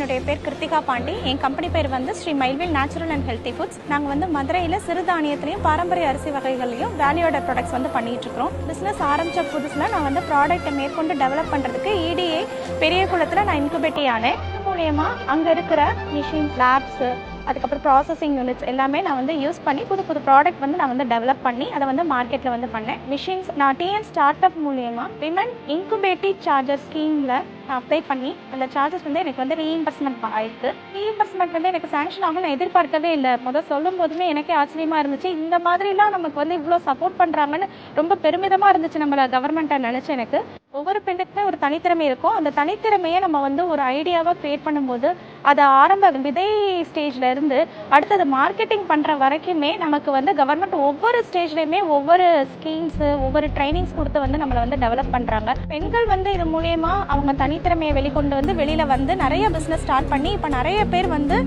என்னுடைய பேர் கிருத்திகா பாண்டி. என் கம்பெனி பேர் வந்து Sri Mayilvel natural and healthy foods. நாங்கள் வந்து மதுரையில் சிறுதானியத்திலையும் பாரம்பரிய அரிசி வகைகளையும் வேல்யூ ஆடட் ப்ராடக்ட்ஸ் வந்து பண்ணிட்டு இருக்கிறோம். பிஸ்னஸ் ஆரம்பித்த புதுசில் நான் வந்து ப்ராடக்ட்டை மேற்கொண்டு டெவலப் பண்ணுறதுக்கு EDA பெரிய குளத்தில் நான் இன்குபேட்டி ஆனேன். இது மூலயமா அங்கே இருக்கிற மிஷின்ஸ், லேப்ஸு, அதுக்கப்புறம் ப்ராசஸிங் யூனிட்ஸ் எல்லாமே நான் வந்து யூஸ் பண்ணி புது ப்ராடக்ட் வந்து நான் வந்து டெவலப் பண்ணி அதை வந்து மார்க்கெட்டில் வந்து பண்ணேன். மிஷின்ஸ் நான் TN ஸ்டார்ட் அப் மூலயமா விமன் இன்குபேட்டிவ் சார்ஜர் ஸ்கீமில் அப்ளை பண்ணி அந்த சார்ஜஸ் வந்து எனக்கு வந்து ரீஇம்பர்ஸ்மெண்ட் ஆயிருக்கு. ரீஇம்பர்ஸ்மெண்ட் வந்து எனக்கு சேங்ஷன் ஆகும் நான் எதிர்பார்க்கவே இல்லை. சொல்லும் போதுமே எனக்கே ஆச்சரியமாக இருந்துச்சு. இந்த மாதிரிலாம் நமக்கு வந்து இவ்வளோ சப்போர்ட் பண்ணுறாங்கன்னு ரொம்ப பெருமிதமாக இருந்துச்சு நம்மளை கவர்மெண்ட்டை நினச்சி. எனக்கு ஒவ்வொரு பெண்ணுக்குமே ஒரு தனித்திறமை இருக்கும். அந்த தனித்திறமையை நம்ம வந்து ஒரு ஐடியாவாக க்ரியேட் பண்ணும்போது அதை ஆரம்ப விதை ஸ்டேஜில் இருந்து அடுத்தது மார்க்கெட்டிங் பண்ணுற வரைக்குமே நமக்கு வந்து கவர்மெண்ட் ஒவ்வொரு ஸ்டேஜ்லேயுமே ஒவ்வொரு ஸ்கீம்ஸு, ஒவ்வொரு ட்ரைனிங்ஸ் கொடுத்து வந்து நம்மளை வந்து டெவலப் பண்ணுறாங்க. பெண்கள் வந்து இது மூலயமா அவங்க தனித்திறமையை வெளிக்கொண்டு வந்து வெளியில் வந்து நிறைய பிஸ்னஸ் ஸ்டார்ட் பண்ணி இப்போ நிறைய பேர் வந்து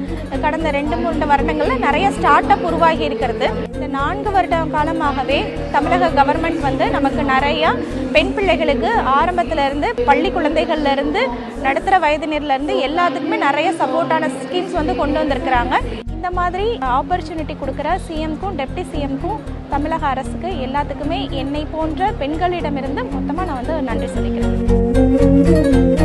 கடந்த 2-3 வருடங்களில் நிறைய ஸ்டார்ட் அப் உருவாகி இருக்கிறது. இந்த 4 வருட காலமாகவே தமிழக கவர்மெண்ட் வந்து நமக்கு நிறைய பெண் பிள்ளைகளுக்கு ஆரம்பத்திலேருந்து பள்ளி குழந்தைகள்லேருந்து நடுத்தர வயதினர்லேருந்து எல்லாத்துக்குமே நிறைய சப்போர்ட்டான ஸ்கீம்ஸ் வந்து கொண்டு வந்திருக்கிறாங்க. இந்த மாதிரி ஆப்பர்ச்சுனிட்டி கொடுக்குற CMக்கும் டெப்டி CMக்கும் தமிழக அரசுக்கு எல்லாத்துக்குமே என்னை போன்ற பெண்களிடமிருந்து மொத்தமாக நான் வந்து நன்றி சொல்லிக்கிறேன்.